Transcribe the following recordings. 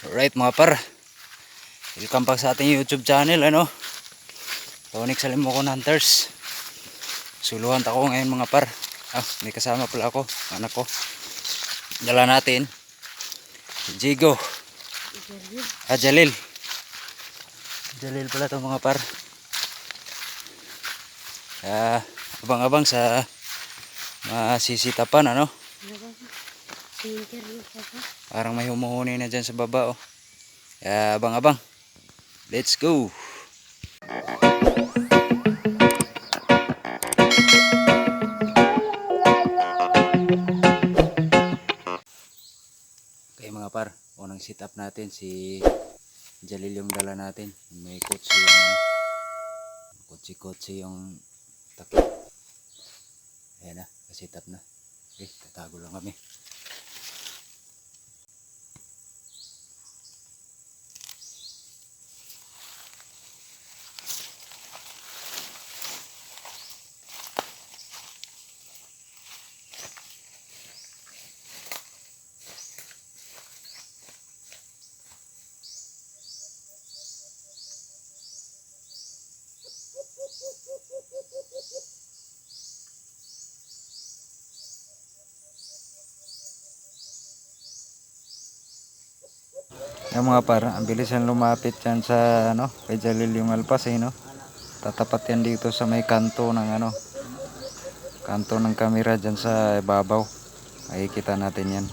Alright mga par, welcome back sa ating YouTube channel, Tonic Salimokon Hunters. Suluhan ako ngayon mga par. May kasama pala ako, anak ko. Dala natin si Jigo. Jalil pala to mga par. Abang-abang sa masisitapan, Parang may humuhuni na dyan sa baba, abang-abang. Let's go. Okay mga par, unang sit up natin si Jalil yung dala natin. May kotse yung takip. Ayan na, sit up na. Okay, tatago lang kami. Yung mga par, ang bilis yan lumapit yan sa kay Jalil yung alpas Tatapat yan dito sa may kanto ng kanto ng kamera dyan sa ibabaw. Makikita natin yan.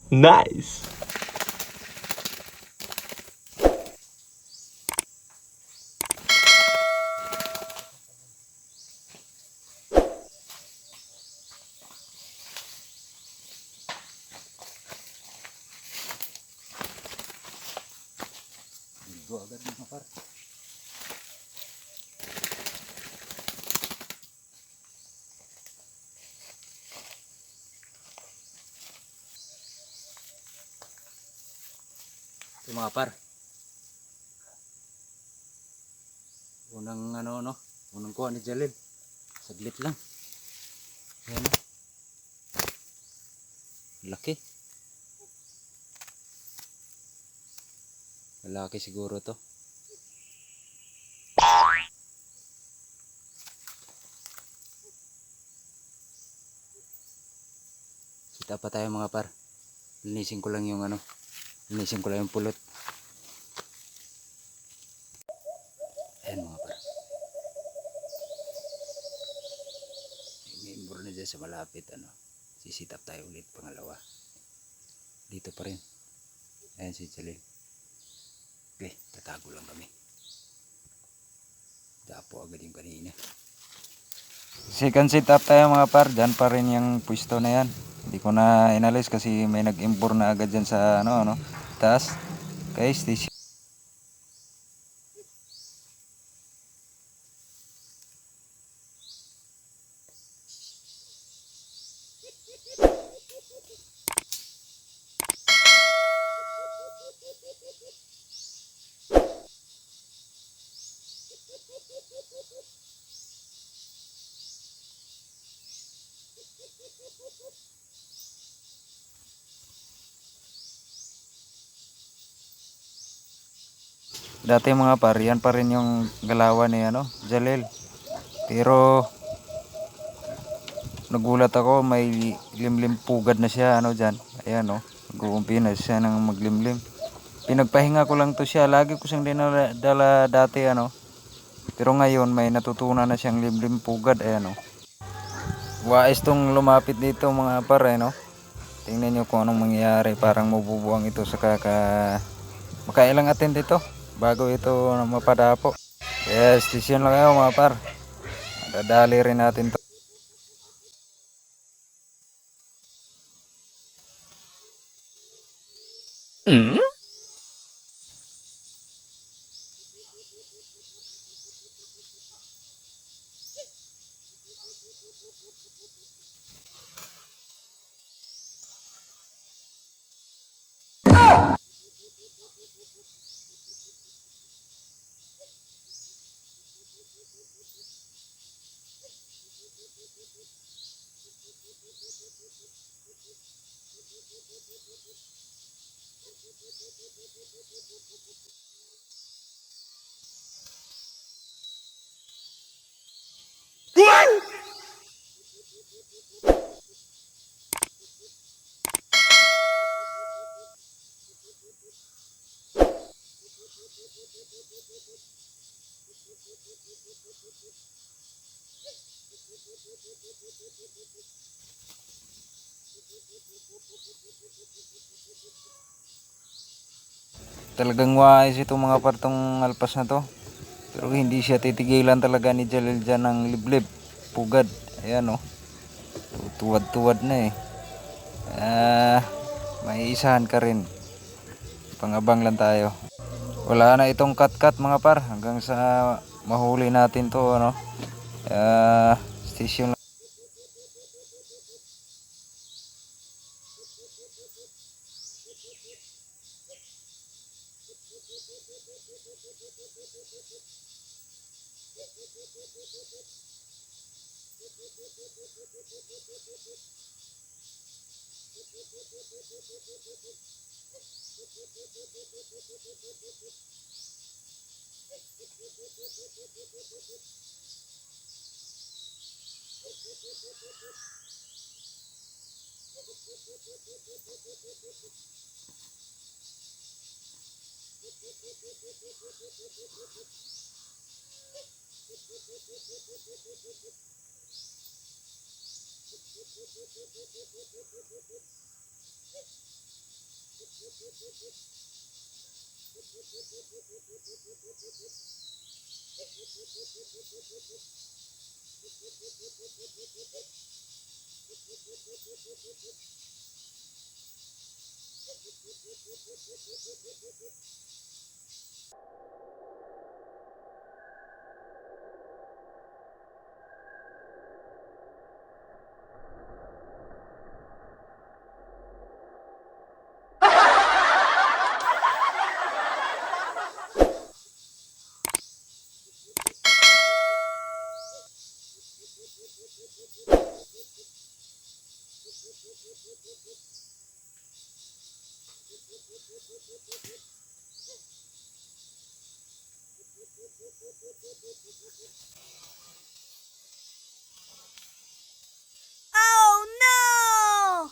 Nice. Ligo agad mga par. Ito mga par. Unang kuha ni Jalil. Saglit lang. Ayan o. Laki. Malaki siguro to. Kita pa tayo mga par. Linisin ko lang yung pulot. Ayan mga par. May member na dyan sa malapit sisitap tayo ulit pangalawa. Dito pa rin. Ayan si Jalil. Okay, tatago lang kami. Dapo agad yung kanina. Second sit up tayo mga par. Dyan pa rin yung pwesto na yan. Hindi ko na inalis kasi may nag-impor na agad dyan sa taas. Okay, station. Dati mga par, yan pa rin yung galawan ni Jalil. Pero nagulat ako, may limlim pugad na siya dyan. Ayan nag-uumpi na siya ng maglimlim. Pinagpahinga ko lang to siya. Lagi ko siyang dinala dati Pero ngayon may natutunan na siyang limlim pugad. Ayan Wais tong lumapit dito mga par Tingnan nyo kung anong mangyayari. Parang mabubuang ito sa makailang attend dito bago ito mapadapo. Yes, station lang kayo mga par. Dadali rin natin to. Talagang wais itong mga partong alpas na to. Pero hindi siya titigilan talaga ni Jalil dyan ng liblib. Pugad. Ayan oh. Tuwad-tuwad na eh. May isahan ka rin. Pangabang lang tayo. Wala na itong cut-cut mga par. Hanggang sa mahuli natin to ano. Station lang. Oh no!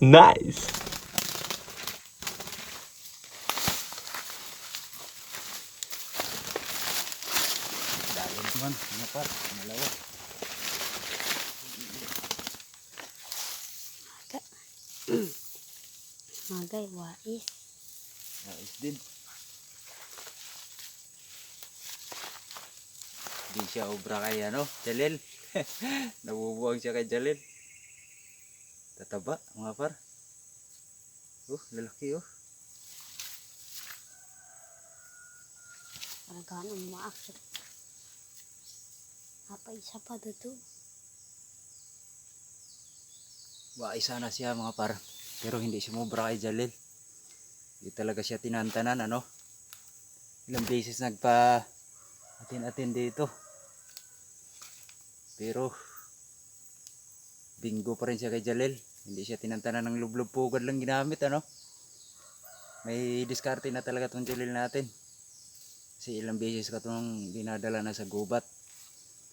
Nice. Dahil naman, mga par, malawa. Magay, wais. Nais din. Di siya obra kay ano, Jalil. Nabubuwag siya kay Jalil. Tataba, mga par. Lalaki oh. Parang gano'n maakit. Apa isa pa dito? Isa na siya mga par. Pero hindi siya mobra kay Jalil. Hindi talaga siya tinantanan ano. Ilang beses nagpa atin-atin dito. Pero bingo pa rin siya kay Jalil. Hindi siya tinantanan ng lublob pugad lang ginamit ano. May diskarte na talaga tong Jalil natin. Kasi ilang beses ka itong dinadala na sa gubat.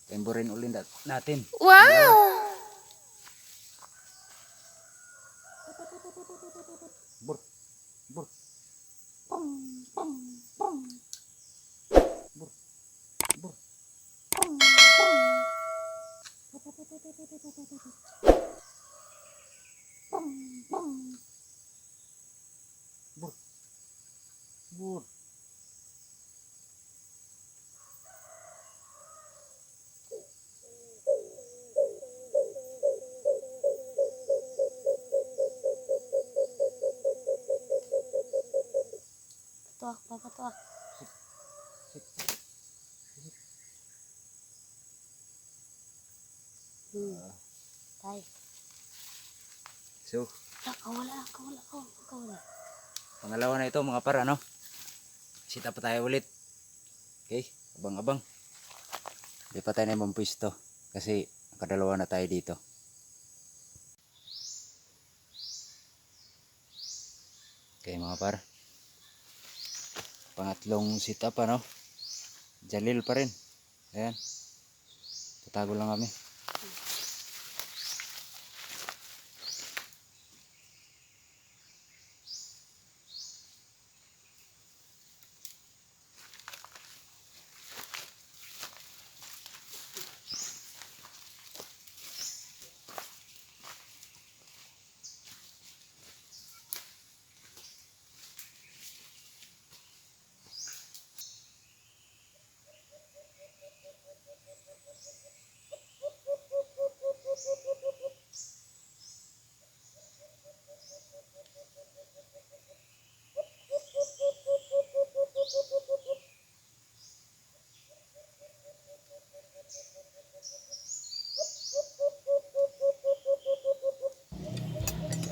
Temborin ulit natin. Wow! Bur, bur, bur, bur. Bur, bur. Patuak, papatuak. Tay. So, Kawala. pangalawa na ito mga par ano. Sita pa tayo ulit. Okay, abang-abang. Hindi pa tayo na ibang pwesto. Kasi nakadalawa na tayo dito. Okay mga par. Pangatlong sit up ano. Jalil pa rin. Ayan. Tatago lang kami.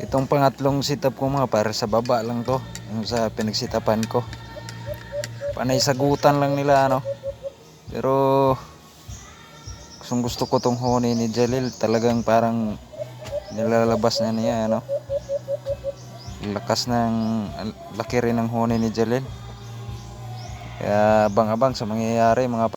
Itong pangatlong sit up ko mga par, sa baba lang to. Yung sa pinagsitapan ko. Panay sagutan lang nila ano. Pero gusto ko tong honi ni Jalil. Talagang parang nilalabas na niya ano. Laki rin ng honi ni Jalil. Kaya abang-abang sa mangyayari mga par.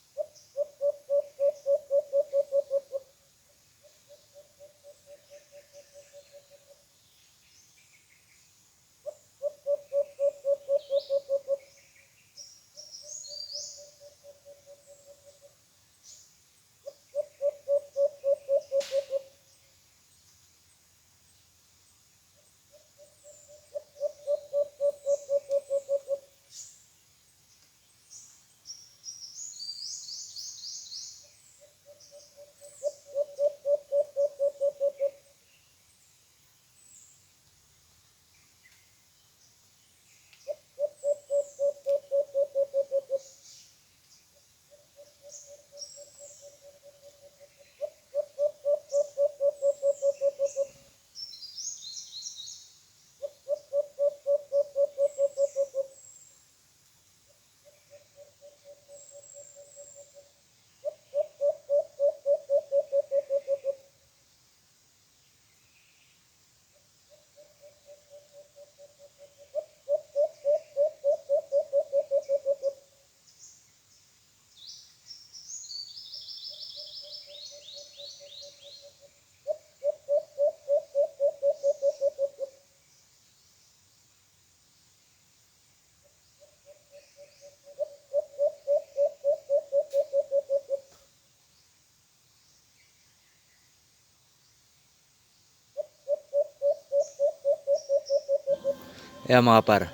Ayan mga par,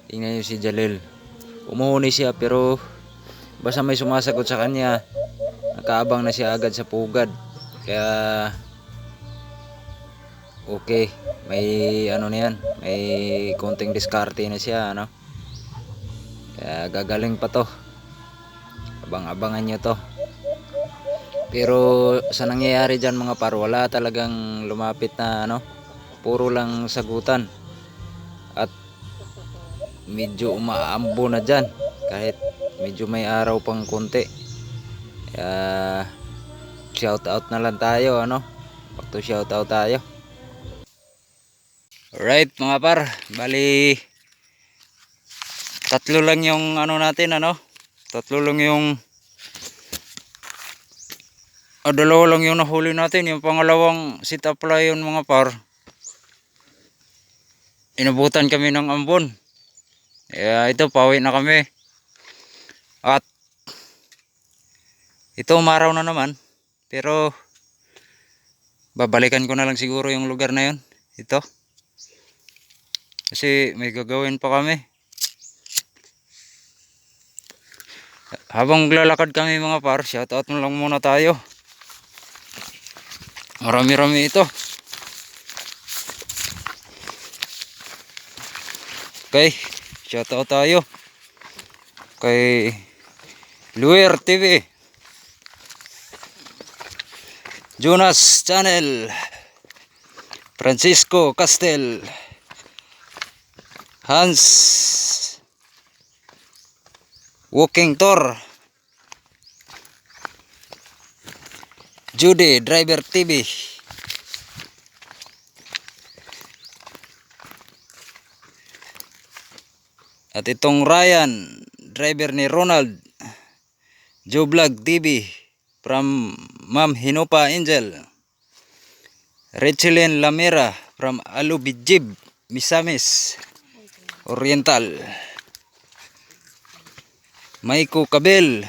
tingnan nyo si Jalil. Umuhuni siya pero basta may sumasagot sa kanya, nakaabang na siya agad sa pugad. Kaya okay, may ano na yan, may konting diskarte na siya, ano. Kaya gagaling pa to. Abang-abangan nyo to. Pero sa nangyayari dyan mga par, wala talagang lumapit na ano, puro lang sagutan. At medyo umaambo na dyan kahit medyo may araw pang konti. Kaya shout out na lang tayo, ano. Back to shout out tayo. Alright mga par, bali tatlo lang yung ano natin, ano. Tatlo lang yung dalawa lang yung nahuli natin. Yung pangalawang sit up yun mga par, inabutan kami ng ambon. Kaya ito, pauwi na kami. At ito, umaraw na naman. Pero babalikan ko na lang siguro yung lugar na yun. Ito. Kasi may gagawin pa kami. Habang lalakad kami mga par, shoutout na lang muna tayo. Marami-rami ito. Okay, shoutout tayo kay Luer TV, Jonas Channel, Francisco Castel, Hans Walking Tour, Judy Driver TV, at itong Ryan, driver ni Ronald, Joe Vlog TV from Ma'am Hinopa Angel, Richelin Lamera from Alubijib, Misamis Oriental, Maiko Kabel,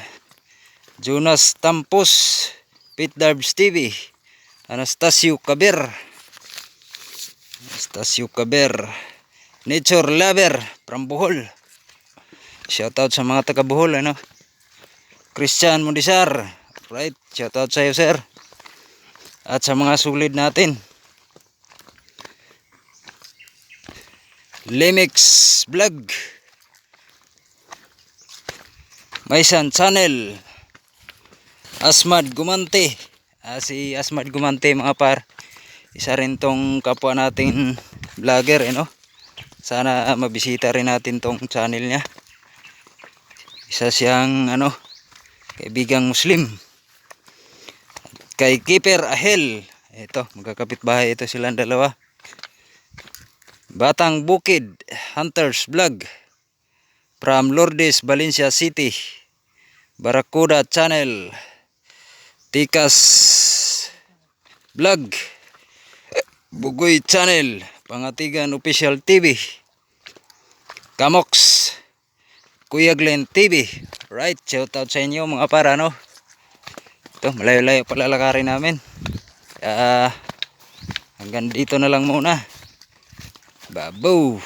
Jonas Tampos, Pete Darbs TV, Anastasio Caber, Nature Lover from Bohol. Shoutout sa mga taga Bohol, ano. Christian Mundisar, right, shoutout sa iyo sir. At sa mga sulid natin, Lemix Vlog, Maisan Channel, Asmad Gumante. Si Asmad Gumante mga par, isa rin tong kapwa nating vlogger, no. Sana mabisita rin natin tong channel niya. Isa siyang ano, kaibigang Muslim. Kay Keeper Ahel, ito, magkakapit bahay ito silang dalawa. Batang Bukid Hunters Vlog from Lourdes, Valencia City, Barracuda Channel, Tikas Vlog, Bugoy Channel, Pangatigan Official TV, Kamox, Kuya Glenn TV. Right, shout out sa inyo mga para, no. Ito, malayo-layo palalakarin namin. Hanggang dito na lang muna. Babu.